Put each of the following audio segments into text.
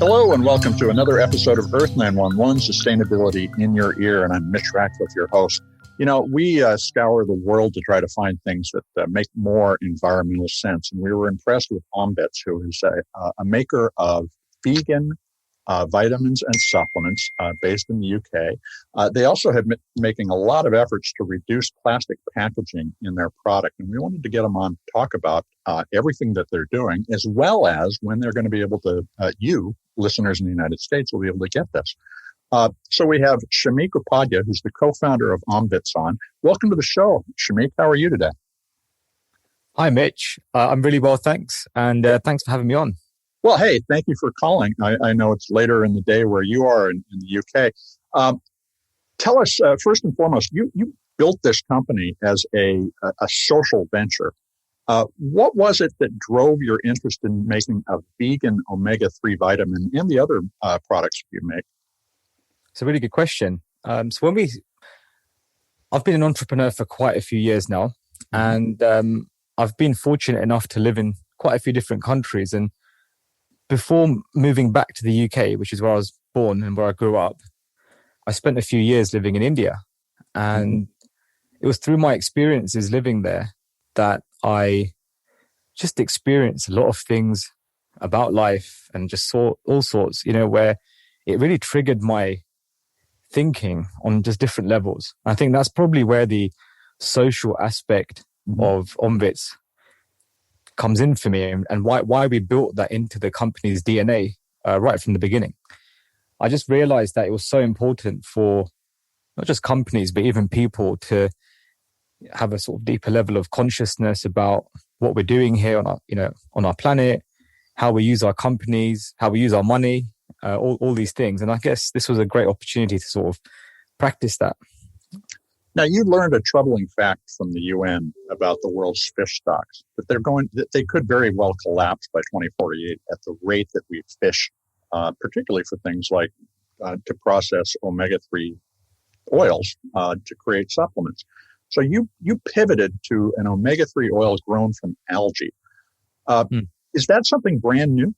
Hello and welcome to another episode of Earth911, Sustainability in Your Ear, and I'm Mitch Ratcliffe, your host. You know, we scour the world to try to find things that make more environmental sense, and we were impressed with Omvits, who is a maker of vegan vitamins and supplements based in the UK. They also have been making a lot of efforts to reduce plastic packaging in their product, and we wanted to get them on to talk about everything that they're doing, as well as when they're going to be able to, you, listeners in the United States, will be able to get this. So we have Shameek Upadhya, who's the co-founder of Omvits on. Welcome to the show, Shameek. How are you today? Hi, Mitch. I'm really well, thanks. And thanks for having me on. Well, hey, thank you for calling. I know it's later in the day where you are in the UK. Tell us, first and foremost, you built this company as a social venture. What was it that drove your interest in making a vegan omega-3 vitamin and the other products you make? It's a really good question. I've been an entrepreneur for quite a few years now, and I've been fortunate enough to live in quite a few different countries. And before moving back to the UK, which is where I was born and where I grew up, I spent a few years living in India. And it was through my experiences living there that I just experienced a lot of things about life and just saw all sorts, where it really triggered my thinking on just different levels. I think that's probably where the social aspect of Omvits comes in for me, and why we built that into the company's DNA right from the beginning. I just realized that it was so important for not just companies, but even people to have a sort of deeper level of consciousness about what we're doing here on our planet, how we use our companies, how we use our money, all these things. And I guess this was a great opportunity to sort of practice that. Now, you learned a troubling fact from the UN about the world's fish stocks, that they could very well collapse by 2048 at the rate that we fish, particularly for things like to process omega-3 oils to create supplements. So you pivoted to an omega-3 oil grown from algae. Is that something brand new?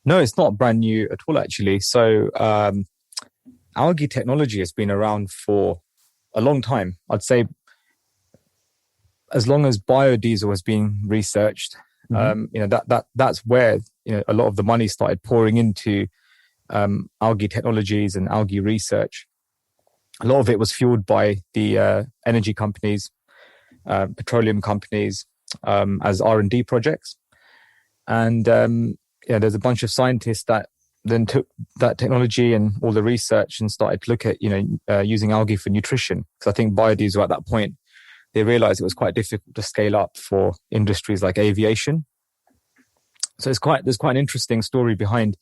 No, it's not brand new at all, actually. So algae technology has been around for a long time. I'd say as long as biodiesel has been researched, that's where a lot of the money started pouring into algae technologies and algae research. A lot of it was fueled by the energy companies, petroleum companies, as R&D projects. And there's a bunch of scientists that then took that technology and all the research and started to look at, using algae for nutrition. Because I think biodiesel at that point, they realized it was quite difficult to scale up for industries like aviation. So there's quite an interesting story behind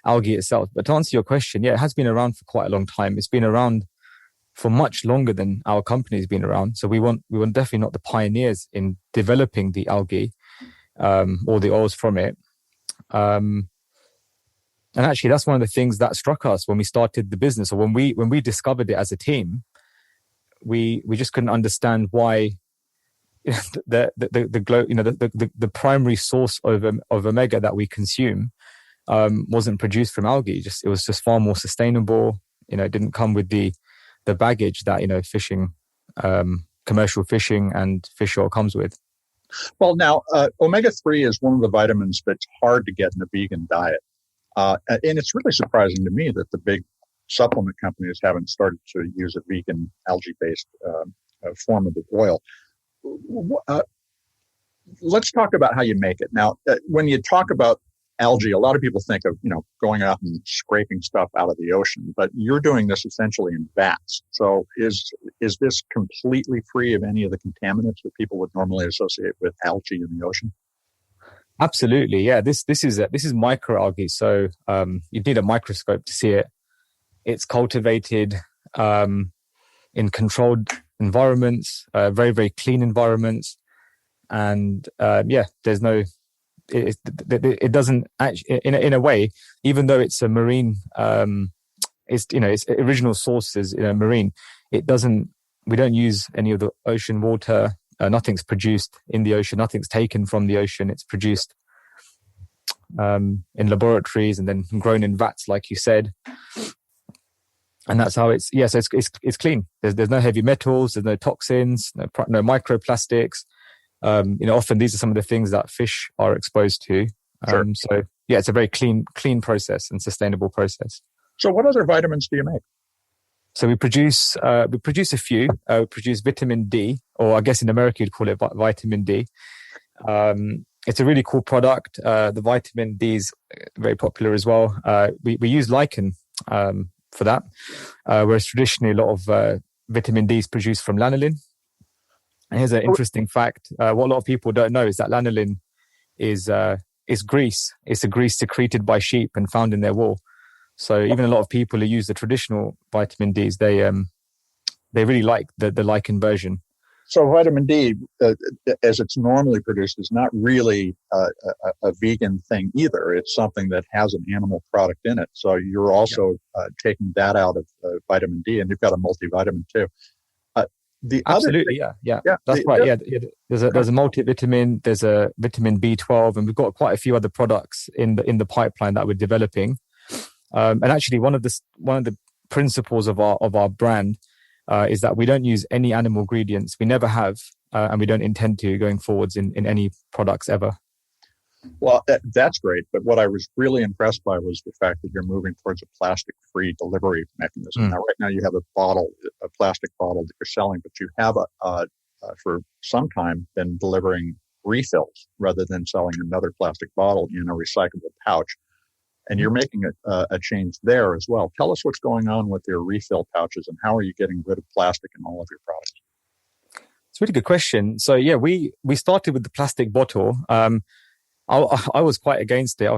algae itself. But to answer your question, it has been around for quite a long time. It's been around for much longer than our company's been around. So we were definitely not the pioneers in developing the algae or the oils from it. And actually, that's one of the things that struck us when we started the business, or when we discovered it as a team. We just couldn't understand why the primary source of omega that we consume wasn't produced from algae. It was just far more sustainable. It didn't come with the baggage that fishing, commercial fishing and fish oil comes with. Well, now omega-3 is one of the vitamins that's hard to get in a vegan diet. And it's really surprising to me that the big supplement companies haven't started to use a vegan algae-based form of the oil. Let's talk about how you make it. Now, when you talk about algae, a lot of people think of, going out and scraping stuff out of the ocean, but you're doing this essentially in vats. So is this completely free of any of the contaminants that people would normally associate with algae in the ocean? Absolutely, yeah. This is microalgae, so you need a microscope to see it. It's cultivated in controlled environments, very, very clean environments, and there's no. It doesn't actually, in a way, even though it's a marine, its original source is marine. It doesn't. We don't use any of the ocean water. Nothing's produced in the ocean. Nothing's taken from the ocean. It's produced in laboratories and then grown in vats, like you said. And that's how it's clean. There's no heavy metals, there's no toxins, no microplastics. Often these are some of the things that fish are exposed to. Sure. So yeah, it's a very clean process and sustainable process. So what other vitamins do you make? So we produce a few. We produce vitamin D, or I guess in America you'd call it vitamin D. It's a really cool product. The vitamin D is very popular as well. We use lichen for that, whereas traditionally a lot of vitamin D is produced from lanolin. And here's an interesting fact. What a lot of people don't know is that lanolin is grease. It's a grease secreted by sheep and found in their wool. So even a lot of people who use the traditional vitamin Ds, they really like the lichen version. So vitamin D, as it's normally produced, is not really a vegan thing either. It's something that has an animal product in it. So you're also taking that out of vitamin D, and you've got a multivitamin too. Absolutely, yeah. That's right. Yeah, there's a multivitamin, there's a vitamin B12, and we've got quite a few other products in the pipeline that we're developing. And actually, one of the principles of our brand is that we don't use any animal ingredients. We never have, and we don't intend to going forwards in any products ever. Well, that's great. But what I was really impressed by was the fact that you're moving towards a plastic-free delivery mechanism. Now, right now you have a plastic bottle that you're selling, but you have for some time been delivering refills rather than selling another plastic bottle in a recyclable pouch. And you're making a change there as well. Tell us what's going on with your refill pouches and how are you getting rid of plastic in all of your products? It's a really good question. So yeah, we started with the plastic bottle. I was quite against it.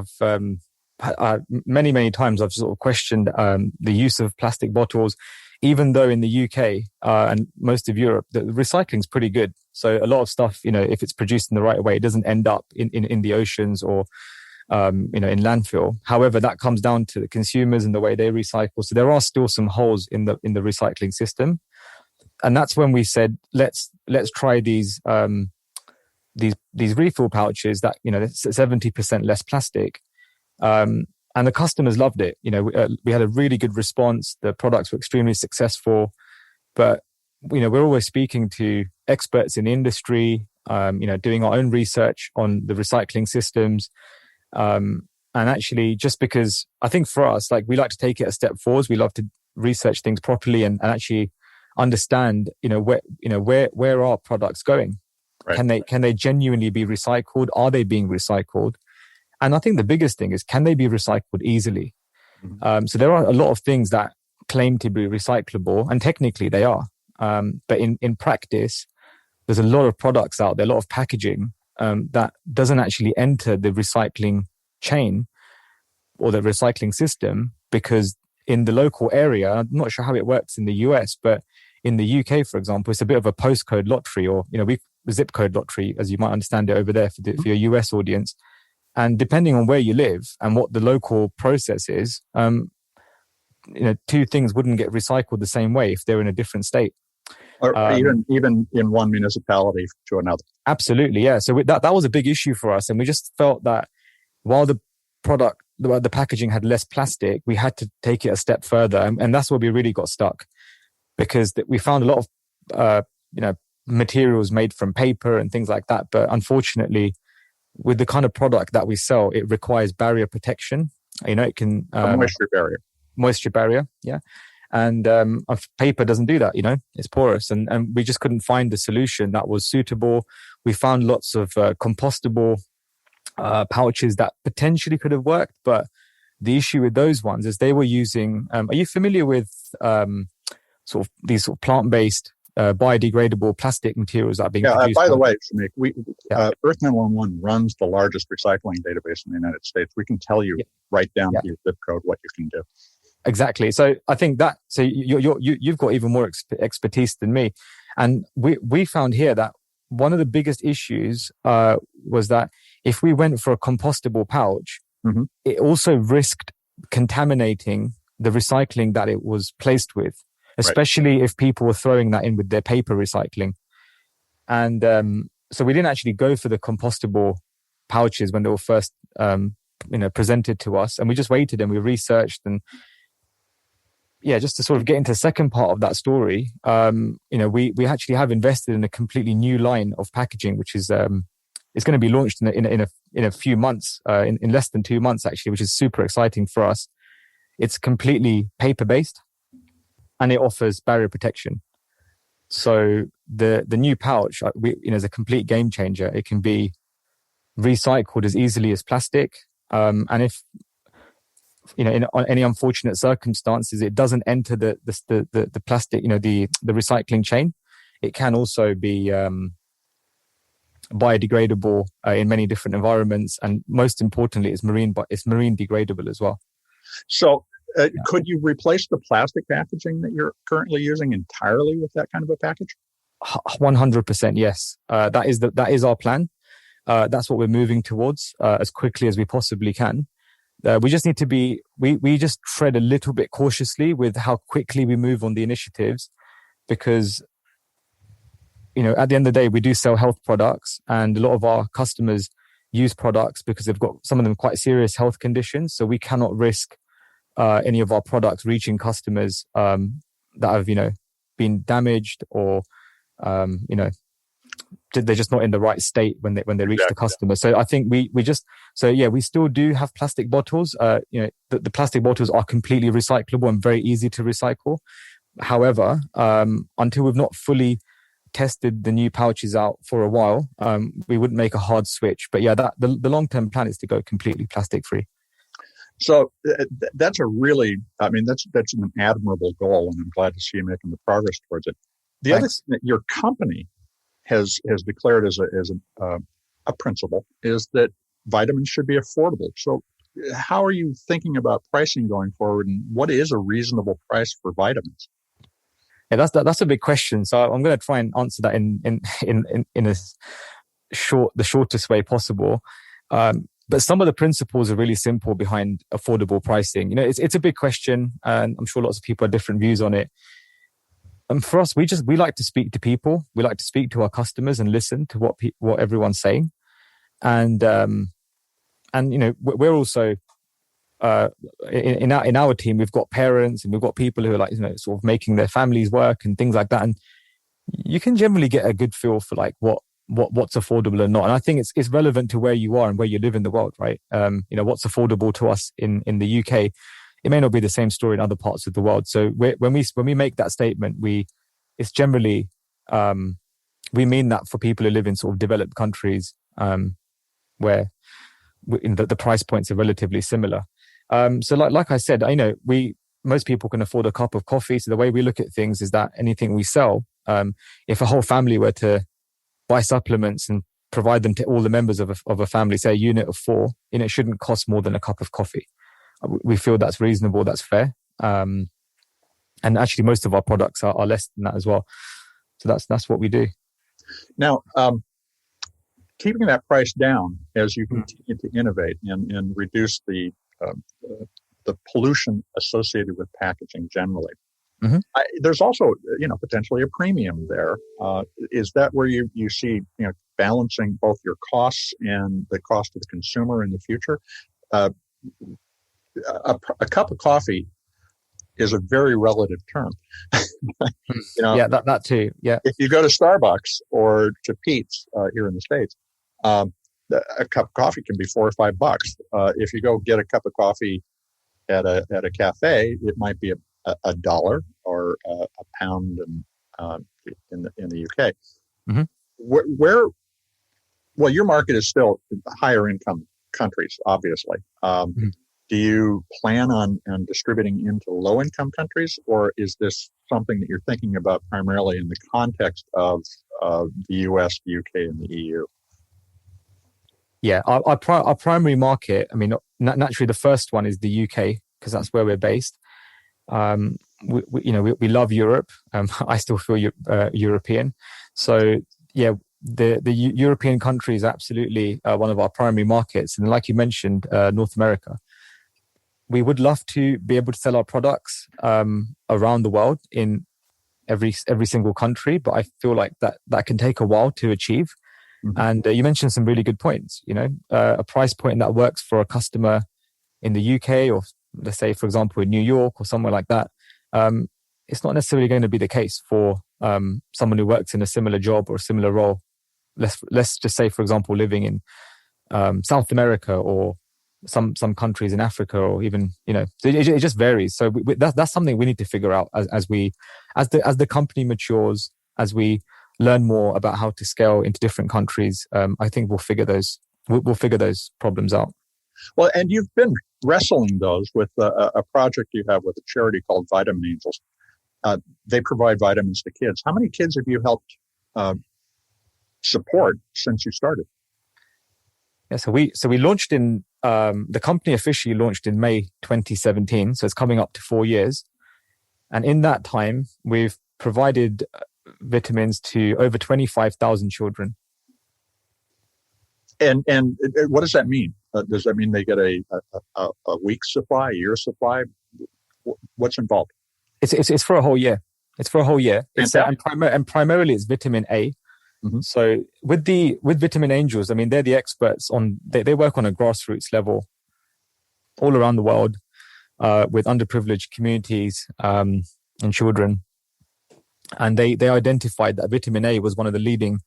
I've many times I've sort of questioned the use of plastic bottles, even though in the UK and most of Europe, the recycling is pretty good. So a lot of stuff, if it's produced in the right way, it doesn't end up in the oceans or in landfill. However, that comes down to the consumers and the way they recycle. So there are still some holes in the recycling system, and that's when we said let's try these refill pouches that 70% less plastic, and the customers loved it. We had a really good response. The products were extremely successful, but we're always speaking to experts in the industry, doing our own research on the recycling systems. And actually, just because I think for us, we like to take it a step forward, we love to research things properly and actually understand, where are products going? Right. Can they genuinely be recycled? Are they being recycled? And I think the biggest thing is, can they be recycled easily? Mm-hmm. So there are a lot of things that claim to be recyclable, and technically they are. But in practice, there's a lot of products out there, a lot of packaging that doesn't actually enter the recycling chain or the recycling system, because in the local area, I'm not sure how it works in the US, but in the UK, for example, it's a bit of a postcode lottery, or zip code lottery, as you might understand it over there for your US audience. And depending on where you live and what the local process is, two things wouldn't get recycled the same way if they're in a different state. Or even in one municipality to another. Absolutely, yeah. So that was a big issue for us, and we just felt that while the packaging had less plastic, we had to take it a step further, and that's where we really got stuck, because we found a lot of materials made from paper and things like that. But unfortunately, with the kind of product that we sell, it requires barrier protection. It can a moisture barrier, yeah. And paper doesn't do that, it's porous. And we just couldn't find a solution that was suitable. We found lots of compostable pouches that potentially could have worked. But the issue with those ones is they were using, are you familiar with these plant-based biodegradable plastic materials that are being produced? By the way, Shameek, Earth911 runs the largest recycling database in the United States. We can tell you right down to your zip code what you can do. Exactly. So I think you've got even more expertise than me. And we found here that one of the biggest issues was that if we went for a compostable pouch, mm-hmm. it also risked contaminating the recycling that it was placed with, especially if people were throwing that in with their paper recycling. And so we didn't actually go for the compostable pouches when they were first presented to us, and we just waited and we researched, and just to sort of get into the second part of that story, we actually have invested in a completely new line of packaging, which is it's going to be launched in a few months, in less than 2 months actually, which is super exciting for us. It's completely paper based, and it offers barrier protection. So the new pouch, is a complete game changer. It can be recycled as easily as plastic, and if in any unfortunate circumstances it doesn't enter the plastic, the recycling chain, it can also be biodegradable in many different environments, and most importantly, it's marine degradable as well. So could you replace the plastic packaging that you're currently using entirely with that kind of a package? 100%, yes. That is our plan. That's what we're moving towards as quickly as we possibly can. We just need to we just tread a little bit cautiously with how quickly we move on the initiatives, because at the end of the day, we do sell health products, and a lot of our customers use products because they've got some of them quite serious health conditions. So we cannot risk any of our products reaching customers that have been damaged, or they're just not in the right state when they reach the customer. So I think we still do have plastic bottles. The plastic bottles are completely recyclable and very easy to recycle. However, until we've not fully tested the new pouches out for a while, we wouldn't make a hard switch. But the long-term plan is to go completely plastic free. So that's that's an admirable goal, and I'm glad to see you making the progress towards it. The other thing that your company has declared as a principle is that vitamins should be affordable. So how are you thinking about pricing going forward, and what is a reasonable price for vitamins? Yeah, that's a big question. So I'm going to try and answer that in the shortest way possible. But some of the principles are really simple behind affordable pricing. It's a big question, and I'm sure lots of people have different views on it. And for us, we like to speak to people. We like to speak to our customers and listen to what everyone's saying. And we're also in our team, we've got parents and we've got people who are sort of making their families work and things like that. And you can generally get a good feel for what's affordable and not. And I think it's relevant to where you are and where you live in the world, right? What's affordable to us in the UK, it may not be the same story in other parts of the world. So when we make that statement, it's generally we mean that for people who live in sort of developed countries, where the price points are relatively similar. So like I said, most people can afford a cup of coffee. So the way we look at things is that anything we sell, if a whole family were to buy supplements and provide them to all the members of a family, say a unit of 4, it shouldn't cost more than a cup of coffee. We feel that's reasonable, that's fair. And actually most of our products are less than that as well. So that's what we do. Now, keeping that price down as you continue to innovate and reduce the pollution associated with packaging generally. Mm-hmm. There's also, potentially a premium there. Is that where you see, balancing both your costs and the cost of the consumer in the future? A cup of coffee is a very relative term. Yeah, that too. Yeah. If you go to Starbucks or to Pete's here in the States, a cup of coffee can be $4 or $5. If you go get a cup of coffee at a cafe, it might be $1 or a pound in the UK. Mm-hmm. Well, your market is still higher income countries, obviously. Mm-hmm. Do you plan on distributing into low income countries, or is this something that you're thinking about primarily in the context of the US, the UK, and the EU? Yeah, our primary market, naturally the first one is the UK, because that's where we're based. We love Europe. I still feel European. So yeah, the European country is absolutely one of our primary markets. And like you mentioned, North America. We would love to be able to sell our products around the world in every single country, but I feel like that can take a while to achieve. And you mentioned some really good points. A price point that works for a customer in the UK, or let's say, for example, in New York or somewhere like that. It's not necessarily going to be the case for someone who works in a similar job or a similar role. Let's just say, for example, living in South America or some countries in Africa, or even it just varies. So that's something we need to figure out as the company matures, as we learn more about how to scale into different countries. I think we'll figure those problems out. Well, and you've been wrestling those with a project you have with a charity called Vitamin Angels. They provide vitamins to kids. How many kids have you helped support since you started? Yeah, so we launched in the company officially launched in May 2017. So it's coming up to 4 years, and in that time we've provided vitamins to over 25,000 children. And what does that mean? Does that mean they get a week's supply, a year's supply? What's involved? It's for a whole year. It's for a whole year. And primarily it's vitamin A. Mm-hmm. So with Vitamin Angels, I mean, they're the experts they work on a grassroots level all around the world with underprivileged communities and children. And they identified that vitamin A was one of the leading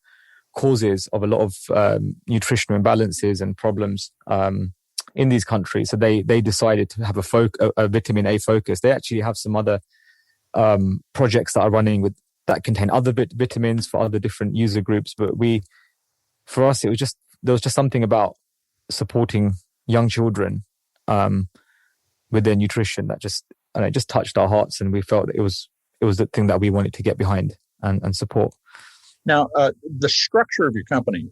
causes of a lot of nutritional imbalances and problems in these countries. So they decided to have a vitamin A focus. They actually have some other projects that are running that contain other vitamins for other different user groups. But for us, there was just something about supporting young children with their nutrition that just touched our hearts, and we felt that it was the thing that we wanted to get behind and support. Now, the structure of your company,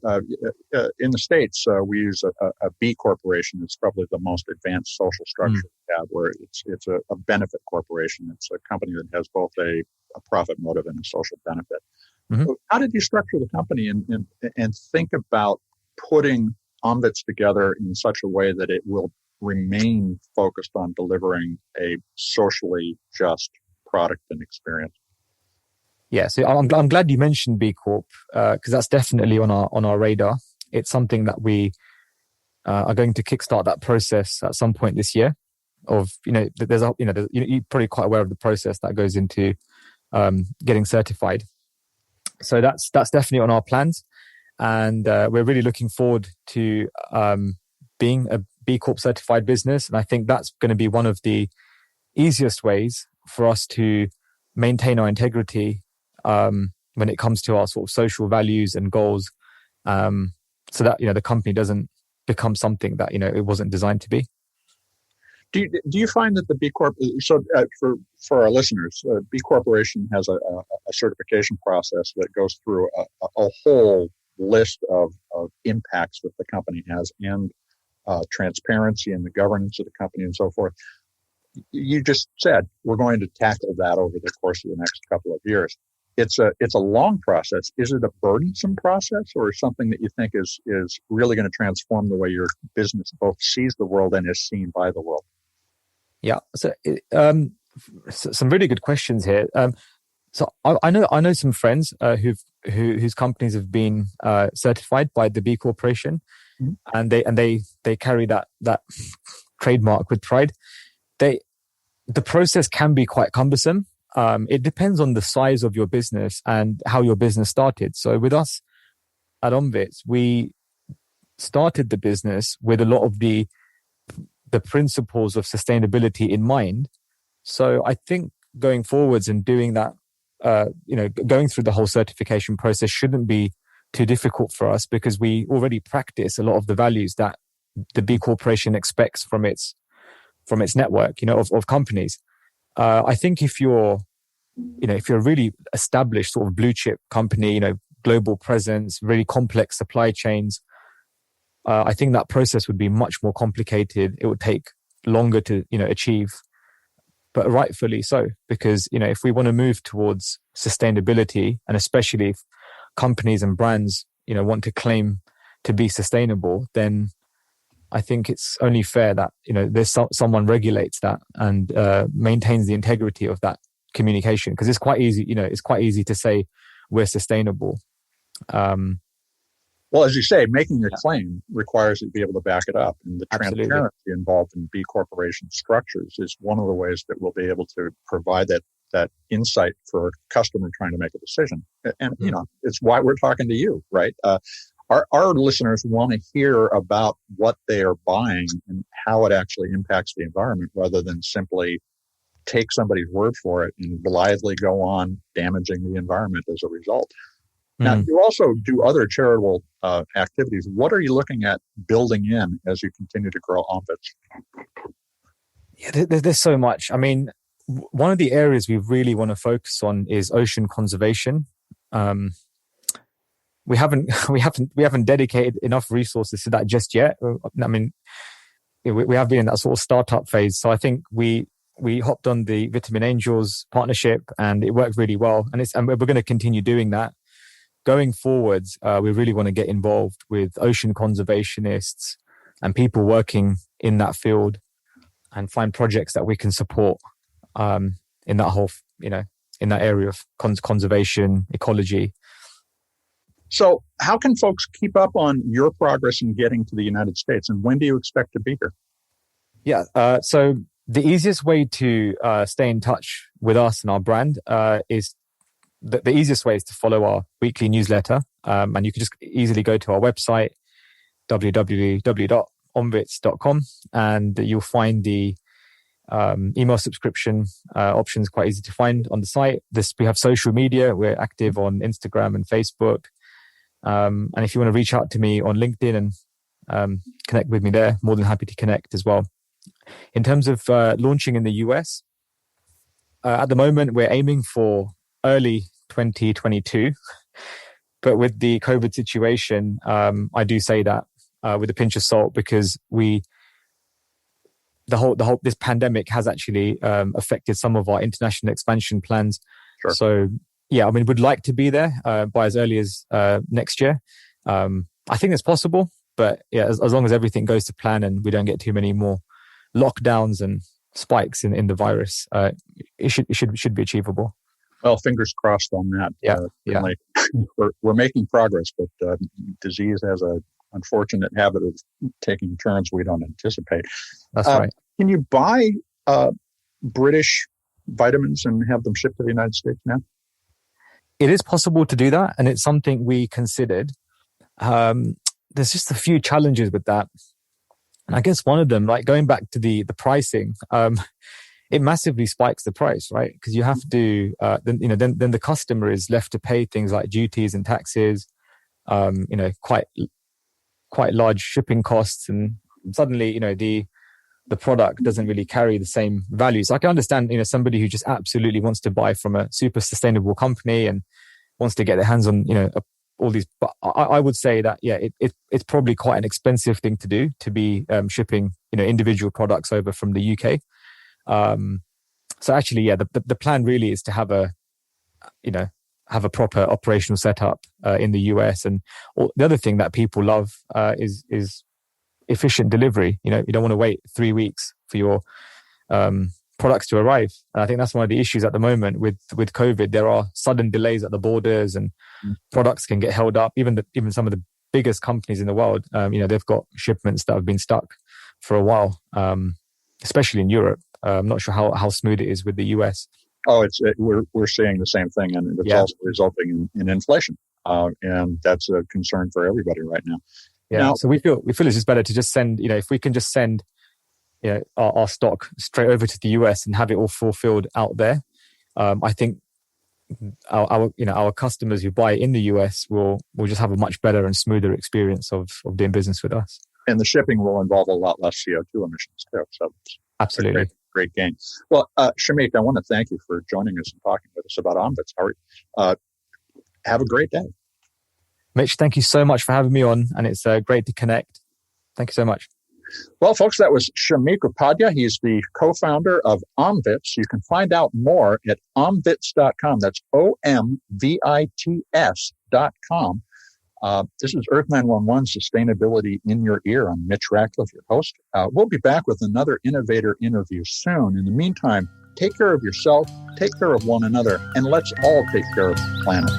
in the States, we use a B corporation. It's probably the most advanced social structure we have, where it's a benefit corporation. It's a company that has both a profit motive and a social benefit. Mm-hmm. So how did you structure the company and think about putting Omvits together in such a way that it will remain focused on delivering a socially just product and experience? Yeah, so I'm glad you mentioned B Corp because that's definitely on our radar. It's something that we are going to kickstart that process at some point this year. You're probably quite aware of the process that goes into getting certified. So that's definitely on our plans, and we're really looking forward to being a B Corp certified business. And I think that's going to be one of the easiest ways for us to maintain our integrity when it comes to our sort of social values and goals, so that the company doesn't become something that it wasn't designed to be. Do you find that the B Corp? So for our listeners, B Corporation has a certification process that goes through a whole list of impacts that the company has, and transparency and the governance of the company and so forth. You just said we're going to tackle that over the course of the next couple of years. It's a long process. Is it a burdensome process, or something that you think is really going to transform the way your business both sees the world and is seen by the world? Yeah, so some really good questions here. So I know some friends whose companies have been certified by the B Corporation, mm-hmm. and they carry that trademark with pride. The process can be quite cumbersome. It depends on the size of your business and how your business started. So with us at Omvits, we started the business with a lot of the principles of sustainability in mind. So I think going forwards and doing that, going through the whole certification process shouldn't be too difficult for us, because we already practice a lot of the values that the B Corporation expects from its network, of companies. I think if you're a really established sort of blue chip company, global presence, really complex supply chains, I think that process would be much more complicated. It would take longer to, achieve, but rightfully so, because, if we want to move towards sustainability, and especially if companies and brands, want to claim to be sustainable, then I think it's only fair that, there's someone regulates that and maintains the integrity of that communication, because it's quite easy, to say we're sustainable. Well, as you say, making a claim requires you to be able to back it up. And the Absolutely. transparency involved in B Corporation structures is one of the ways that we'll be able to provide that insight for a customer trying to make a decision. And, you know, it's why we're talking to you, right? Our listeners want to hear about what they are buying and how it actually impacts the environment rather than simply take somebody's word for it and blithely go on damaging the environment as a result. Now, you also do other charitable activities. What are you looking at building in as you continue to grow Omvits? Yeah, there's so much. I mean, one of the areas we really want to focus on is ocean conservation. We haven't dedicated enough resources to that just yet. I mean, we have been in that sort of startup phase. So I think we hopped on the Vitamin Angels partnership, and it worked really well. And we're going to continue doing that. Going forwards, we really want to get involved with ocean conservationists and people working in that field and find projects that we can support in that whole, in that area of conservation, ecology. So how can folks keep up on your progress in getting to the United States, and when do you expect to be here? Yeah, so the easiest way to stay in touch with us and our brand is the easiest way is to follow our weekly newsletter. And you can just easily go to our website, www.omvits.com, and you'll find the email subscription options quite easy to find on the site. We have social media. We're active on Instagram and Facebook. And if you want to reach out to me on LinkedIn and connect with me there, more than happy to connect as well. In terms of launching in the US, at the moment, we're aiming for early 2022. But with the COVID situation, I do say that with a pinch of salt, because this pandemic has actually affected some of our international expansion plans. Sure. So yeah, I mean, we'd like to be there by as early as next year. I think it's possible, but yeah, as long as everything goes to plan and we don't get too many more lockdowns and spikes in the virus, it should be achievable. Well, fingers crossed on that. Yeah. We're making progress, but disease has an unfortunate habit of taking turns we don't anticipate. That's right. Can you buy British vitamins and have them shipped to the United States now? It is possible to do that, and it's something we considered. There's just a few challenges with that. And I guess one of them, like going back to the pricing, it massively spikes the price, right? Because you have to, then the customer is left to pay things like duties and taxes, quite large shipping costs, and suddenly, the product doesn't really carry the same value. So I can understand, somebody who just absolutely wants to buy from a super sustainable company and wants to get their hands on, all these. But I would say that, yeah, it's probably quite an expensive thing to do, to be shipping, individual products over from the UK. So actually, yeah, the plan really is to have a proper operational setup in the US. And the other thing that people love is efficient delivery. You don't want to wait 3 weeks for your products to arrive. And I think that's one of the issues at the moment with COVID. There are sudden delays at the borders, and products can get held up. Even some of the biggest companies in the world, they've got shipments that have been stuck for a while, especially in Europe. I'm not sure how smooth it is with the US. Oh, we're seeing the same thing, and it's also resulting in inflation, and that's a concern for everybody right now. Yeah, now, so we feel it's just better to just send, if we can just send, our stock straight over to the US and have it all fulfilled out there. I think our customers who buy in the US will just have a much better and smoother experience of doing business with us. And the shipping will involve a lot less CO2 emissions too. So absolutely. Great gain. Well, Shameek, I want to thank you for joining us and talking with us about Omvits. Have a great day. Mitch, thank you so much for having me on, and it's great to connect. Thank you so much. Well, folks, that was Shameek Upadhya. He's the co-founder of Omvits. You can find out more at omvits.com. That's OMVITS.com. This is Earth911 Sustainability in Your Ear. I'm Mitch Ratcliffe, your host. We'll be back with another innovator interview soon. In the meantime, take care of yourself, take care of one another, and let's all take care of the planet.